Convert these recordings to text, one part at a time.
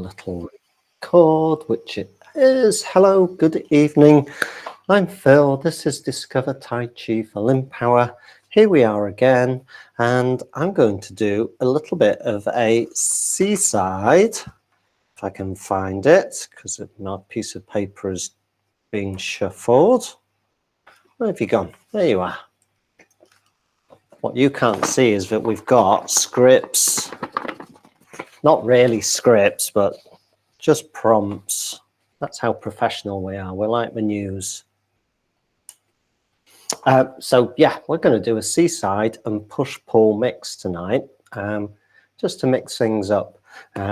little record, which it is. Hello, good evening. I'm Phil. This is Discover Tai Chi for Limb Power. Here we are again, and I'm going to do a little bit of a seaside, if I can find it, because my piece of paper is being shuffled. Where have you gone? There you are. What you can't see is that we've got scripts, not really scripts, but just prompts. That's how professional we are. We're like the news. So yeah, we're going to do a seaside and push-pull mix tonight, just to mix things up.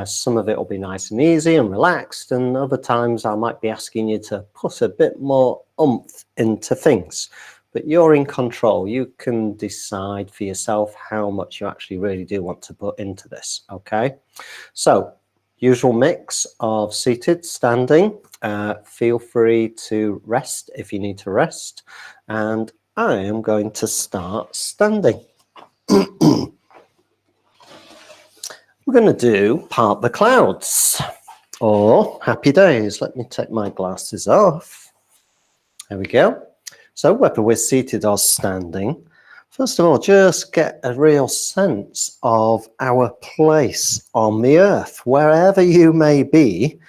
Some of it will be nice and easy and relaxed, and other times I might be asking you to put a bit more oomph into things. But you're in control. You can decide for yourself how much you actually really do want to put into this, okay? So, usual mix of seated, standing. Feel free to rest if you need to rest. And I am going to start standing. We're going to do Part the Clouds or Happy Days. Let me take my glasses off. There we go. So whether we're seated or standing, first of all, just get a real sense of our place on the earth. Wherever you may be,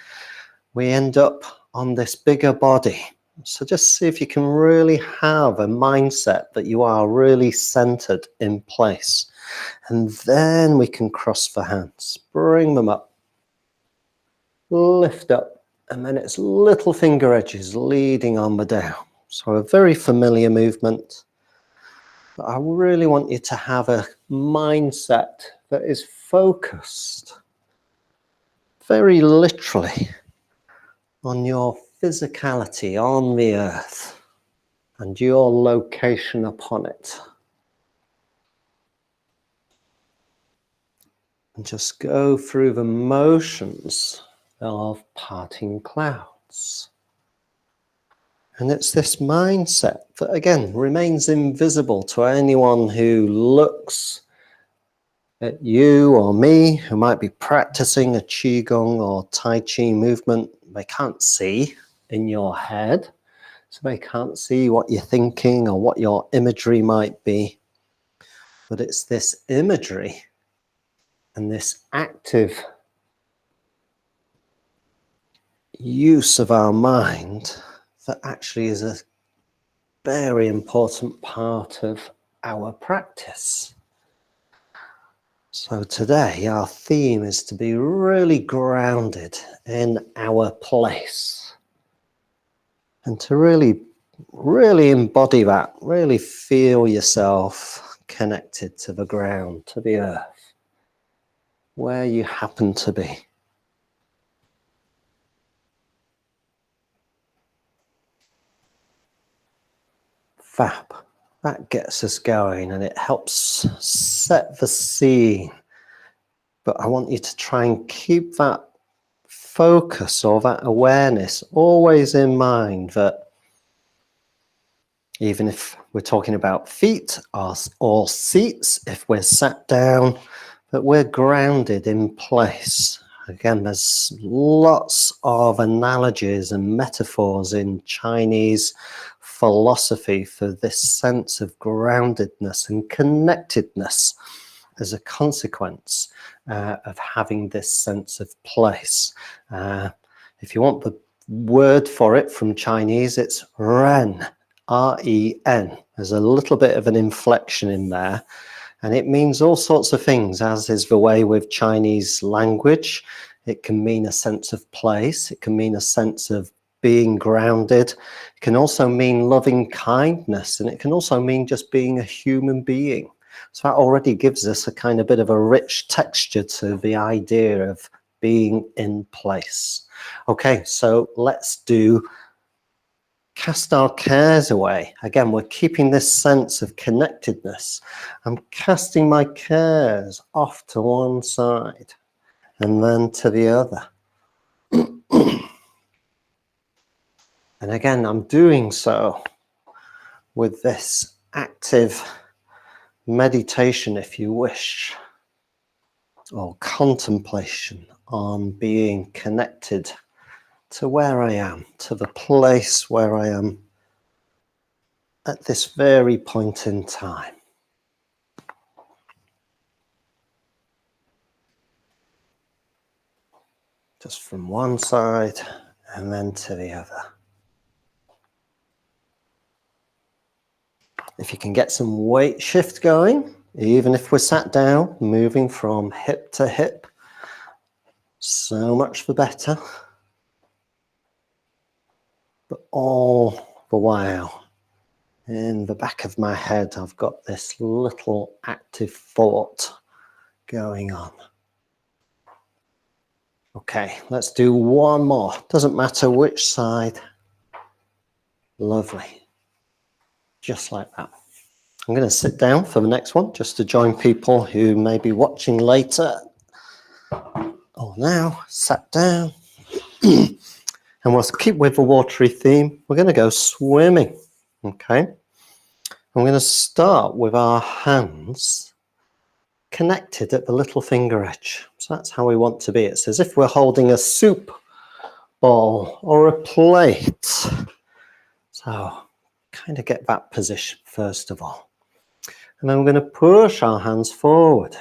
we end up on this bigger body. So just see if you can really have a mindset that you are really centered in place. And then we can cross the hands, bring them up, lift up, and then it's little finger edges leading on the down. So a very familiar movement. But I really want you to have a mindset that is focused very literally on your physicality on the earth and your location upon it. And just go through the motions of parting clouds. And it's this mindset that, again, remains invisible to anyone who looks at you or me, who might be practicing a Qigong or Tai Chi movement. They can't see in your head, so they can't see what you're thinking or what your imagery might be. But it's this imagery and this active use of our mind that actually is a very important part of our practice. So today our theme is to be really grounded in our place and to really embody that, really feel yourself connected to the ground, to the earth, where you happen to be. Fab. That gets us going and it helps set the scene. But I want you to try and keep that focus or that awareness always in mind that even if we're talking about feet or seats, if we're sat down, that we're grounded in place. Again, there's lots of analogies and metaphors in Chinese philosophy for this sense of groundedness and connectedness as a consequence of having this sense of place. If you want the word for it from Chinese, it's Ren, R-E-N. There's a little bit of an inflection in there. And it means all sorts of things, as is the way with Chinese language. It can mean a sense of place. It can mean a sense of being grounded. It can also mean loving kindness. And it can also mean just being a human being. So that already gives us a kind of bit of a rich texture to the idea of being in place. Okay, so let's do cast our cares away. Again, we're keeping this sense of connectedness. I'm casting my cares off to one side and then to the other. And again, I'm doing so with this active meditation, if you wish, or contemplation on being connected to where I am, to the place where I am at this very point in time. Just from one side and then to the other. If you can get some weight shift going, even if we're sat down, moving from hip to hip, so much the better. But all the while, in the back of my head, I've got this little active thought going on. Okay, let's do one more. Doesn't matter which side. Lovely. Just like that. I'm going to sit down for the next one, just to join people who may be watching later. Oh, now, sat down. And we'll keep with the watery theme. We're going to go swimming. Okay. I'm going to start with our hands connected at the little finger edge. So that's how we want to be. It's as if we're holding a soup bowl or a plate. So kind of get that position first of all. And then we're going to push our hands forward.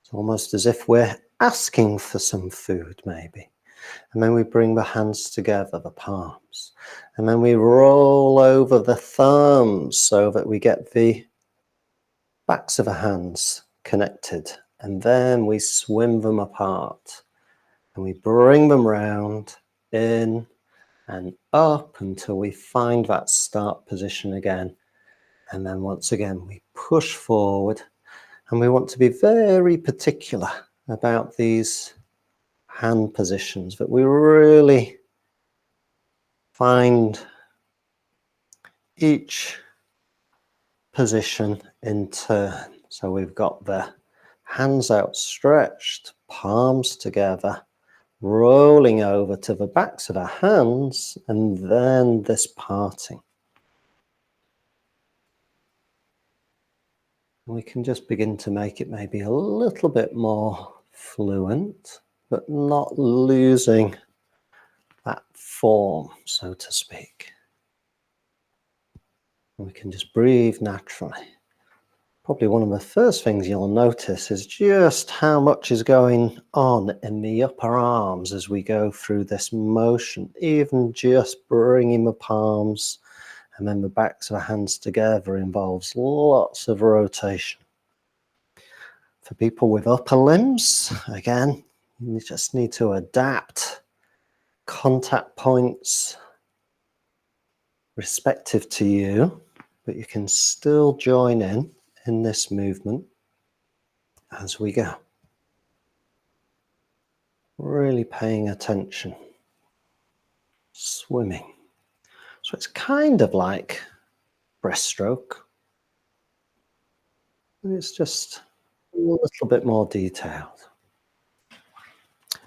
It's almost as if we're asking for some food maybe. And then we bring the hands together, the palms. And then we roll over the thumbs so that we get the backs of the hands connected. And then we swim them apart. And we bring them round, in and up until we find that start position again. And then once again, we push forward. And we want to be very particular about these hand positions, that we really find each position in turn. So we've got the hands outstretched, palms together, rolling over to the backs of our hands, and then this parting. We can just begin to make it maybe a little bit more fluent, but not losing that form, so to speak. And we can just breathe naturally. Probably one of the first things you'll notice is just how much is going on in the upper arms as we go through this motion, even just bringing the palms and then the backs of the hands together involves lots of rotation. For people with upper limbs, again, you just need to adapt contact points respective to you, but you can still join in this movement as we go. Really paying attention. Swimming. So it's kind of like breaststroke. It's just a little bit more detailed.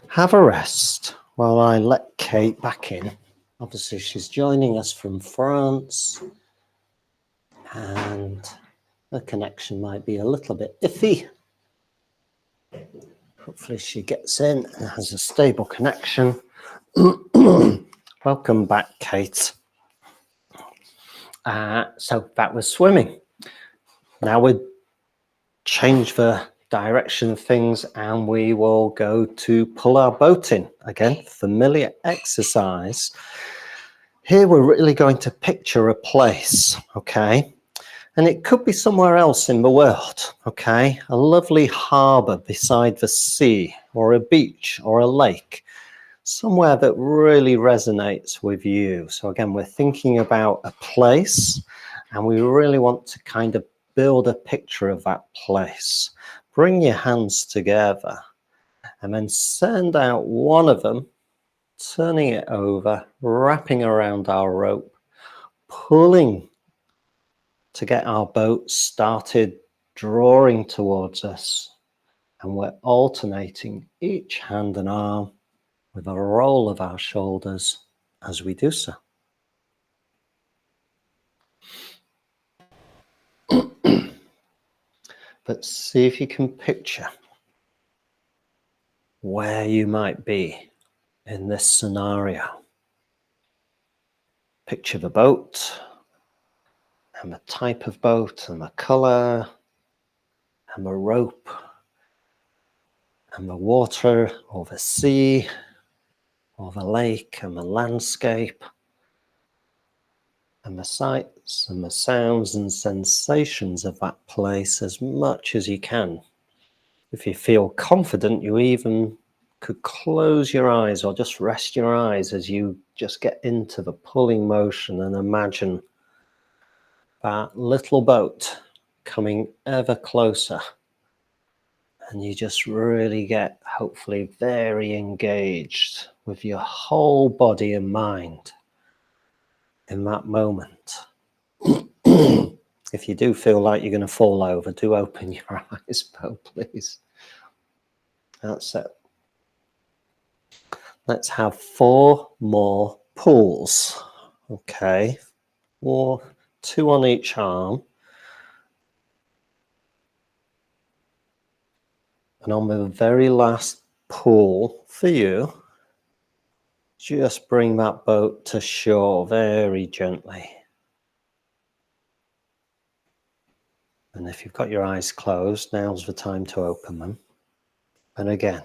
Have a rest while I let Kate back in. Obviously, she's joining us from France, and the connection might be a little bit iffy. Hopefully she gets in and has a stable connection. Welcome back, Kate. So that was swimming. Now we change the direction of things and we will go to pull our boat in. Again, familiar exercise. Here we're really going to picture a place, okay? And it could be somewhere else in the world, okay? A lovely harbour beside the sea, or a beach, or a lake. Somewhere that really resonates with you. So again, we're thinking about a place, and we really want to kind of build a picture of that place. Bring your hands together, and then send out one of them, turning it over, wrapping around our rope, pulling to get our boat started drawing towards us, and we're alternating each hand and arm with a roll of our shoulders as we do so. But see if you can picture where you might be in this scenario. Picture the boat and the type of boat and the color and the rope and the water or the sea or the lake and the landscape and the sights and the sounds and sensations of that place as much as you can. If you feel confident, you even could close your eyes or just rest your eyes as you just get into the pulling motion and imagine that little boat coming ever closer. And you just really get, hopefully, very engaged with your whole body and mind in that moment. If you do feel like you're going to fall over, do open your eyes, please. That's it. Let's have 4 more pulls. Okay, 2 on each arm. And on the very last pull for you, just bring that boat to shore very gently. And if you've got your eyes closed, now's the time to open them. And again,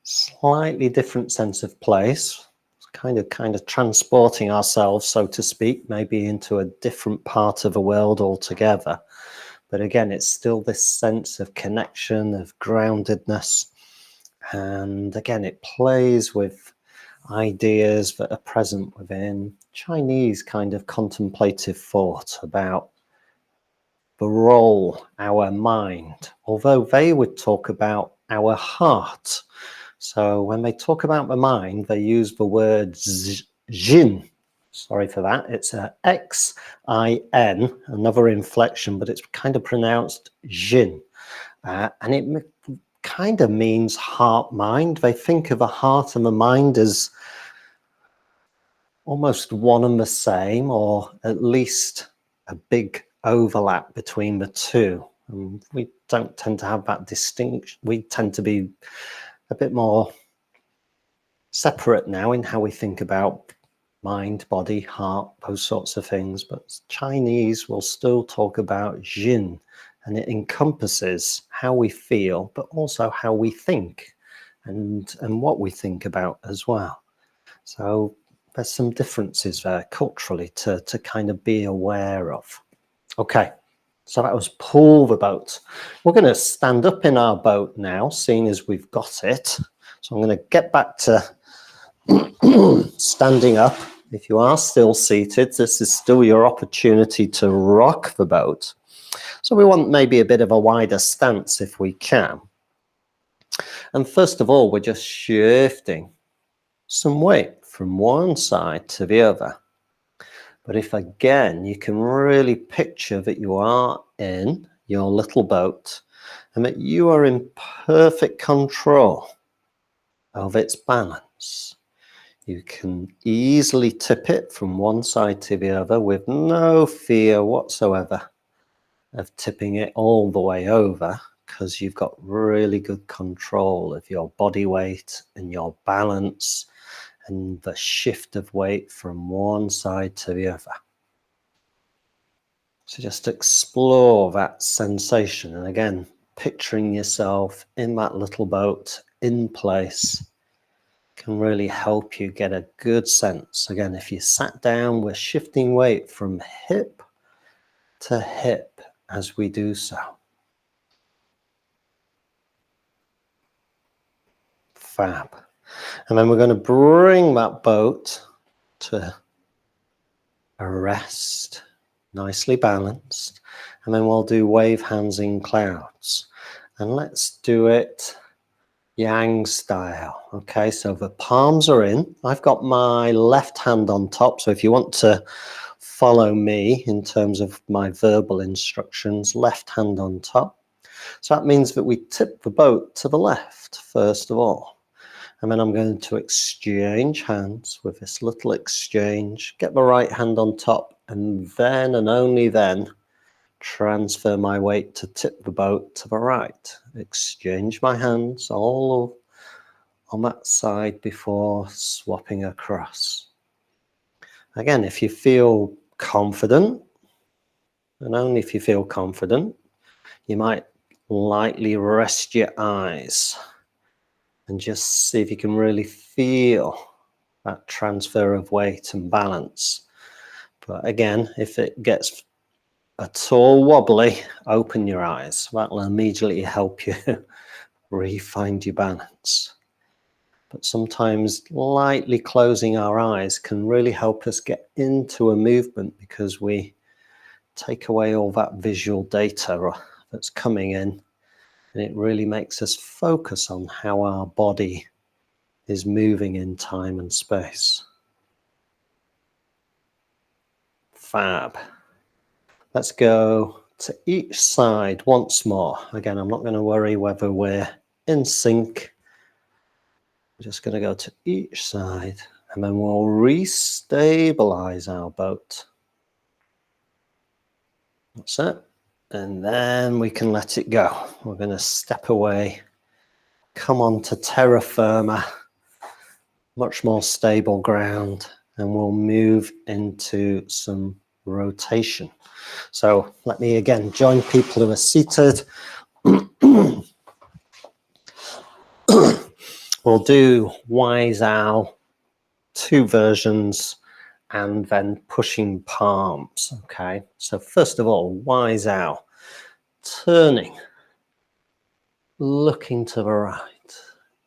slightly different sense of place. Kind of transporting ourselves, so to speak, maybe into a different part of the world altogether. But again, it's still this sense of connection, of groundedness. And again, it plays with ideas that are present within Chinese kind of contemplative thought about the role our mind, although they would talk about our heart. So when they talk about the mind, they use the word Jin. Sorry for that. It's a X-I-N, another inflection, but it's kind of pronounced Jin. And it kind of means heart-mind. They think of the heart and the mind as almost one and the same, or at least a big overlap between the two. And we don't tend to have that distinction. We tend to be a bit more separate now in how we think about mind, body, heart, those sorts of things. But Chinese will still talk about Jin, and it encompasses how we feel, but also how we think and what we think about as well. So there's some differences there culturally to kind of be aware of. Okay, so that was pull the boat. We're going to stand up in our boat now, seeing as we've got it. So I'm going to get back to standing up. If you are still seated, this is still your opportunity to rock the boat. So we want maybe a bit of a wider stance if we can. And first of all, we're just shifting some weight from one side to the other. But if again, you can really picture that you are in your little boat and that you are in perfect control of its balance. You can easily tip it from one side to the other with no fear whatsoever of tipping it all the way over, because you've got really good control of your body weight and your balance and the shift of weight from one side to the other. So just explore that sensation. And again, picturing yourself in that little boat in place can really help you get a good sense. Again, if you sat down, we're shifting weight from hip to hip as we do so. Fab. And then we're going to bring that boat to a rest, nicely balanced. And then we'll do wave hands in clouds. And let's do it Yang style. Okay, so the palms are in. I've got my left hand on top. So if you want to follow me in terms of my verbal instructions, left hand on top. So that means that we tip the boat to the left, first of all. And then I'm going to exchange hands with this little exchange, get the right hand on top, and then and only then transfer my weight to tip the boat to the right. Exchange my hands all on that side before swapping across. Again, if you feel confident, and only if you feel confident, you might lightly rest your eyes and just see if you can really feel that transfer of weight and balance. But again, if it gets at all wobbly, open your eyes. That will immediately help you re-find your balance. But sometimes lightly closing our eyes can really help us get into a movement, because we take away all that visual data that's coming in, and it really makes us focus on how our body is moving in time and space. Fab. Let's go to each side once more. Again, I'm not going to worry whether we're in sync. I'm just going to go to each side, and then we'll re-stabilize our boat. That's it. And then we can let it go. We're going to step away, come on to terra firma, much more stable ground, and we'll move into some rotation. So let me again join people who are seated. We'll do Wise Owl, 2 versions, and then pushing palms. Okay, so first of all, Wise Owl, turning, looking to the right,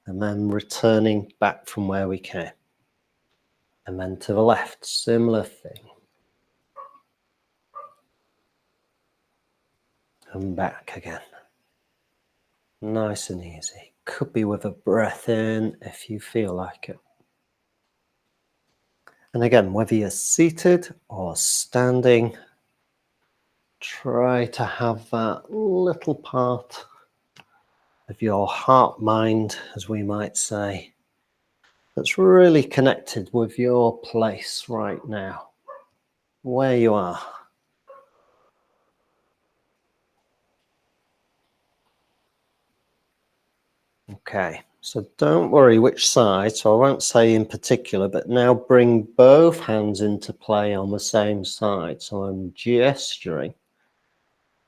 and then returning back from where we came. And then to the left, similar thing. And back again. Nice and easy. Could be with a breath in if you feel like it. And again, whether you're seated or standing, try to have that little part of your heart mind, as we might say, that's really connected with your place right now, where you are. Okay, so don't worry which side, so I won't say in particular, but now bring both hands into play on the same side. So I'm gesturing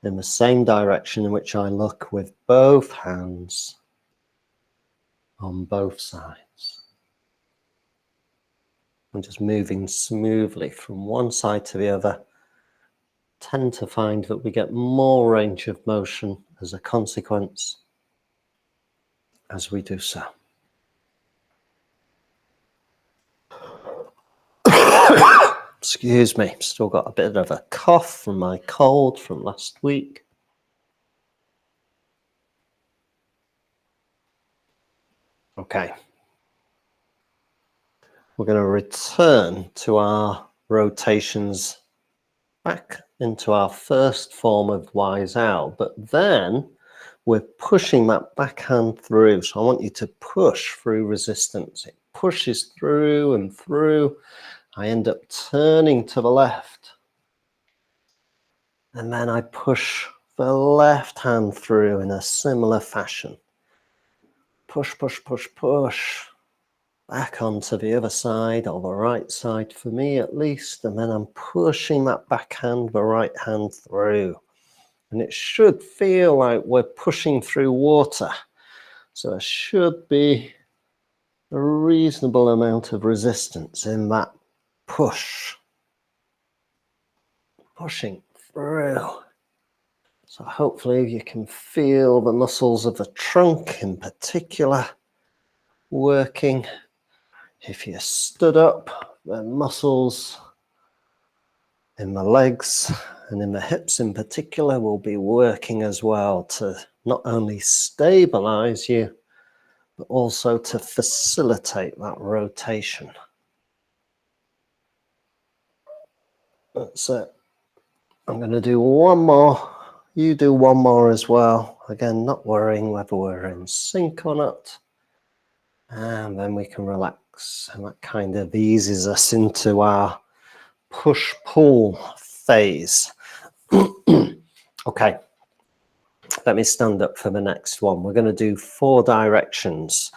in the same direction in which I look with both hands on both sides. I'm just moving smoothly from one side to the other. Tend to find that we get more range of motion as a consequence as we do so. Excuse me, still got a bit of a cough from my cold from last week. Okay. We're going to return to our rotations back into our first form of Wise Owl, but then we're pushing that backhand through. So I want you to push through resistance. It pushes through and through. I end up turning to the left. And then I push the left hand through in a similar fashion. Push, push, push, push. Back onto the other side, or the right side for me at least. And then I'm pushing that backhand, the right hand through. And it should feel like we're pushing through water. So there should be a reasonable amount of resistance in that push. Pushing through. So hopefully you can feel the muscles of the trunk in particular working. If you're stood up, the muscles in the legs and in the hips in particular will be working as well to not only stabilize you, but also to facilitate that rotation. That's it. I'm going to do one more. You do one more as well. Again, not worrying whether we're in sync or not. And then we can relax. And that kind of eases us into our push-pull phase. Okay. Let me stand up for the next one. We're going to do 4 directions.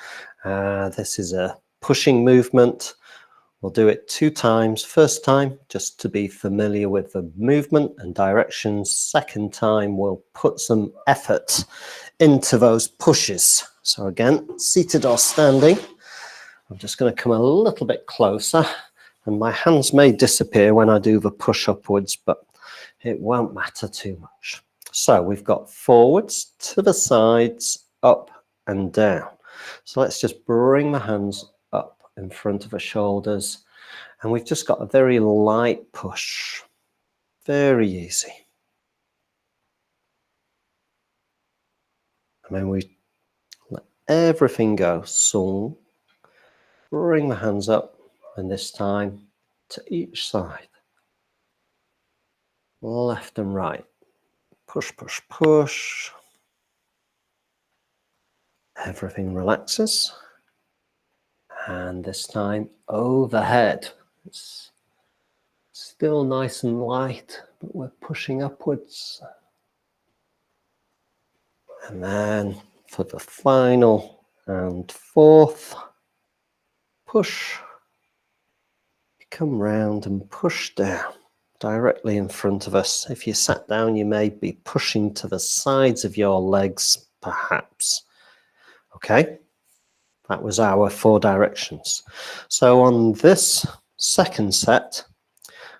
This is a pushing movement. We'll do it 2 times. First time, just to be familiar with the movement and directions. Second time, we'll put some effort into those pushes. So again, seated or standing. I'm just going to come a little bit closer, and my hands may disappear when I do the push upwards, but it won't matter too much. So we've got forwards, to the sides, up and down. So let's just bring the hands up in front of the shoulders, and we've just got a very light push. Very easy. And then we let everything go. So bring the hands up, and this time to each side. Left and right. Push, push, push. Everything relaxes. And this time overhead. It's still nice and light, but we're pushing upwards. And then for the final and 4th, push. Come round and push down directly in front of us. If you sat down, you may be pushing to the sides of your legs, perhaps. Okay, that was our 4 directions. So on this second set,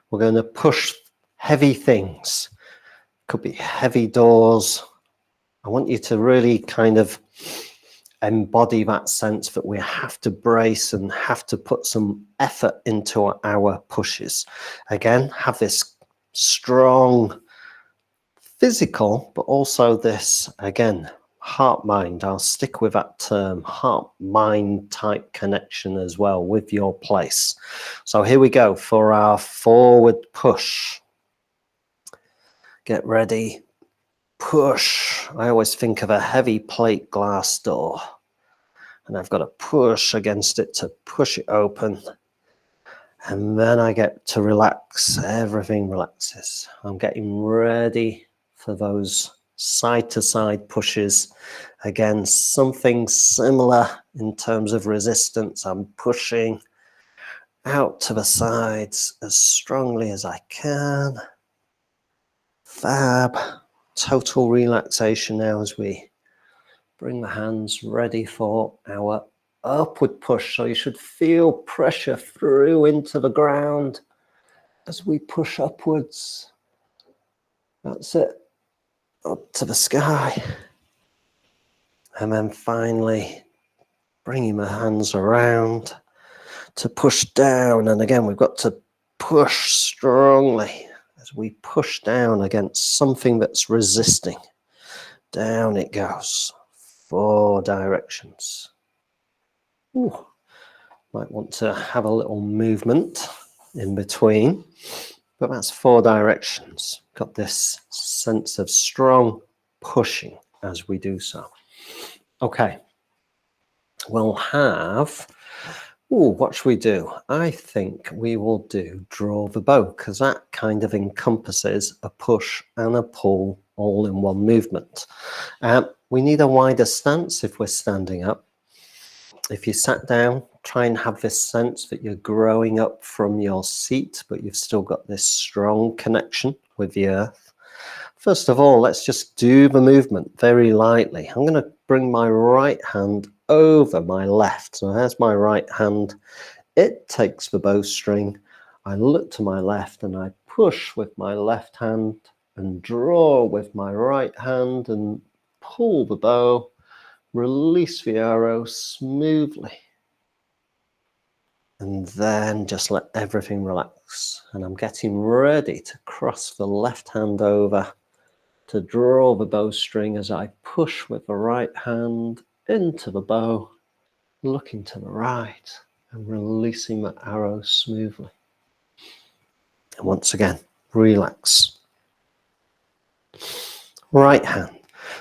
we're going to push heavy things. Could be heavy doors. I want you to really kind of embody that sense that we have to brace and have to put some effort into our pushes. Again, have this strong physical, but also this, again, heart-mind. I'll stick with that term, heart-mind type connection as well with your place. So here we go for our forward push. Get ready. Push. I always think of a heavy plate glass door, and I've got to push against it to push it open, and then I get to relax. Everything relaxes. I'm getting ready for those side to side pushes. Again, something similar in terms of resistance. I'm pushing out to the sides as strongly as I can. Fab. Total relaxation now as we bring the hands ready for our upward push. So you should feel pressure through into the ground as we push upwards. That's it. Up to the sky. And then finally bringing the hands around to push down. And again, we've got to push strongly as we push down against something that's resisting. Down it goes. 4 directions. Ooh. Might want to have a little movement in between, but that's 4 directions. Got this sense of strong pushing as we do so. Okay, we'll have, what should we do? I think we will do draw the bow, because that kind of encompasses a push and a pull all in one movement. We need a wider stance if we're standing up. If you sat down, try and have this sense that you're growing up from your seat, but you've still got this strong connection with the earth. First of all, let's just do the movement very lightly. I'm going to bring my right hand over my left. So there's my right hand. It takes the bowstring. I look to my left and I push with my left hand and draw with my right hand and pull the bow. Release the arrow smoothly. And then just let everything relax. And I'm getting ready to cross the left hand over to draw the bowstring as I push with the right hand into the bow, looking to the right and releasing the arrow smoothly. And once again, relax. Right hand.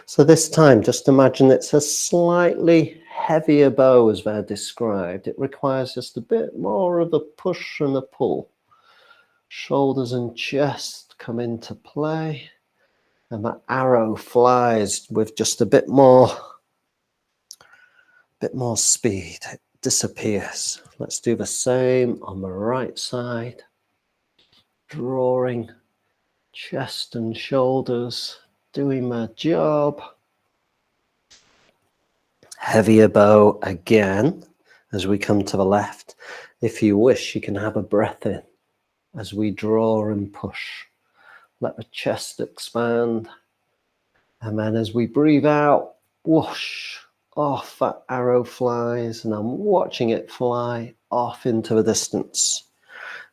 So this time, just imagine it's a slightly heavier bow as they're described. It requires just a bit more of a push and a pull. Shoulders and chest come into play. And that arrow flies with just a bit more speed. It disappears. Let's do the same on the right side. Drawing chest and shoulders, doing my job. Heavier bow again as we come to the left. If you wish, you can have a breath in as we draw and push. Let the chest expand. And then as we breathe out, whoosh, off that arrow flies, and I'm watching it fly off into the distance.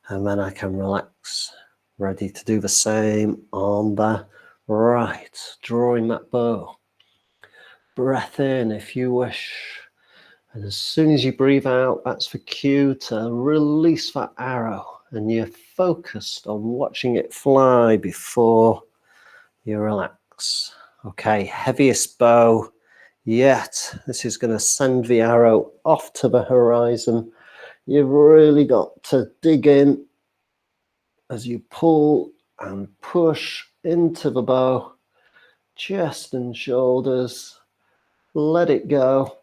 And then I can relax, ready to do the same on the right, drawing that bow. Breath in if you wish. And as soon as you breathe out, that's the cue to release that arrow. And you're focused on watching it fly before you relax. Okay, heaviest bow yet. This is going to send the arrow off to the horizon. You've really got to dig in as you pull and push into the bow. Chest and shoulders. Let it go.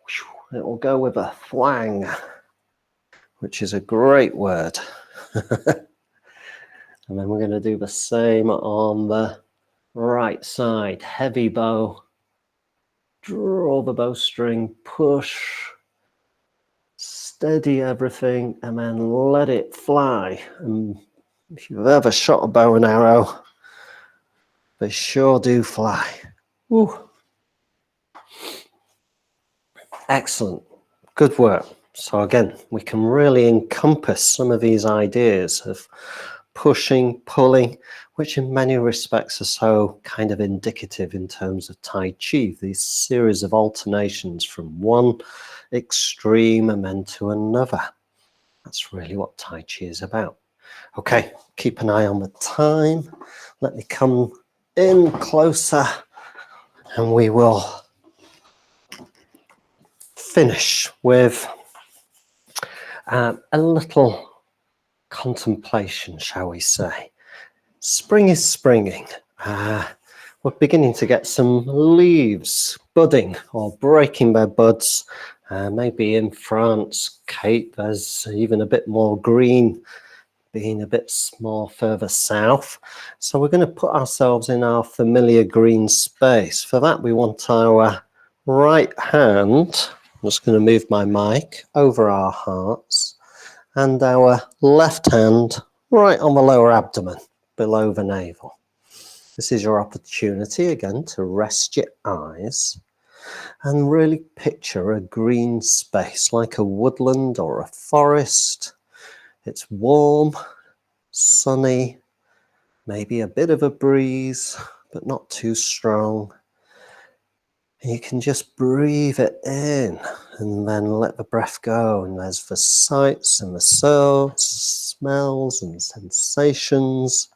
It will go with a thwang, which is a great word. And then we're going to do the same on the right side. Heavy bow. Draw the bowstring, push, steady everything, and then let it fly. And if you've ever shot a bow and arrow, they sure do fly. Woo. Excellent. Good work. So again, we can really encompass some of these ideas of pushing, pulling, which in many respects are so kind of indicative in terms of Tai Chi, these series of alternations from one extreme and then to another. That's really what Tai Chi is about. Okay, keep an eye on the time. Let me come in closer and we will finish with a little contemplation, shall we say. Spring is springing. We're beginning to get some leaves budding or breaking their buds. Maybe in France, Cape, there's even a bit more green, being a bit more further south. So we're going to put ourselves in our familiar green space. For that, we want our right hand, I'm just going to move my mic over our hearts, and our left hand right on the lower abdomen, below the navel. This is your opportunity again to rest your eyes and really picture a green space like a woodland or a forest. It's warm, sunny, maybe a bit of a breeze, but not too strong. And you can just breathe it in and then let the breath go. And there's the sights and the sounds, smells and sensations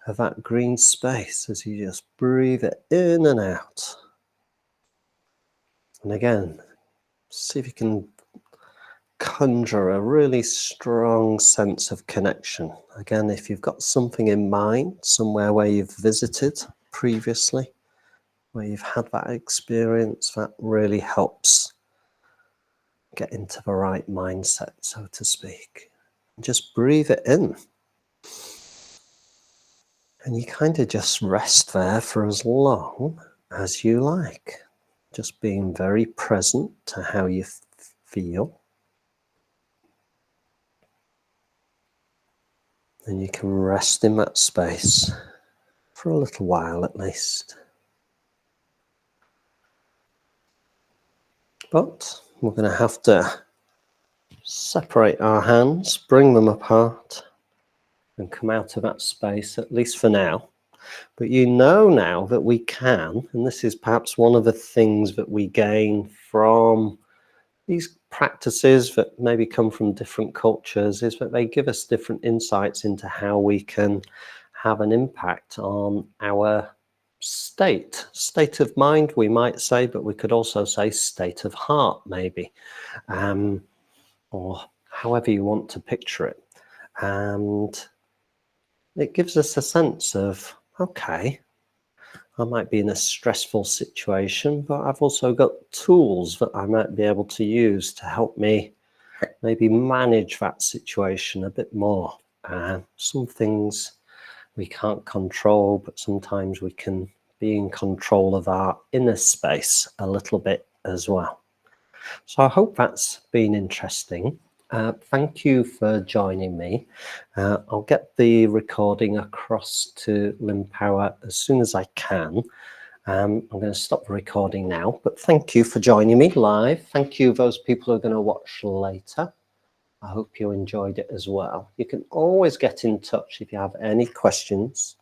of that green space as you just breathe it in and out. And again, see if you can conjure a really strong sense of connection. Again, if you've got something in mind, somewhere where you've visited previously, where you've had that experience, that really helps get into the right mindset, so to speak. Just breathe it in. And you kind of just rest there for as long as you like. Just being very present to how you feel. And you can rest in that space for a little while at least. But we're going to have to separate our hands, bring them apart, and come out of that space, at least for now. But you know now that we can, and this is perhaps one of the things that we gain from these practices that maybe come from different cultures, is that they give us different insights into how we can have an impact on our state of mind, we might say, but we could also say state of heart, maybe, or however you want to picture it. And it gives us a sense of, okay, I might be in a stressful situation, but I've also got tools that I might be able to use to help me maybe manage that situation a bit more. Some things we can't control, but sometimes we can be in control of our inner space a little bit as well. So I hope that's been interesting. Thank you for joining me. I'll get the recording across to Limb Power as soon as I can. I'm going to stop the recording now, but thank you for joining me live. Thank you those people who are going to watch later. I hope you enjoyed it as well. You can always get in touch if you have any questions.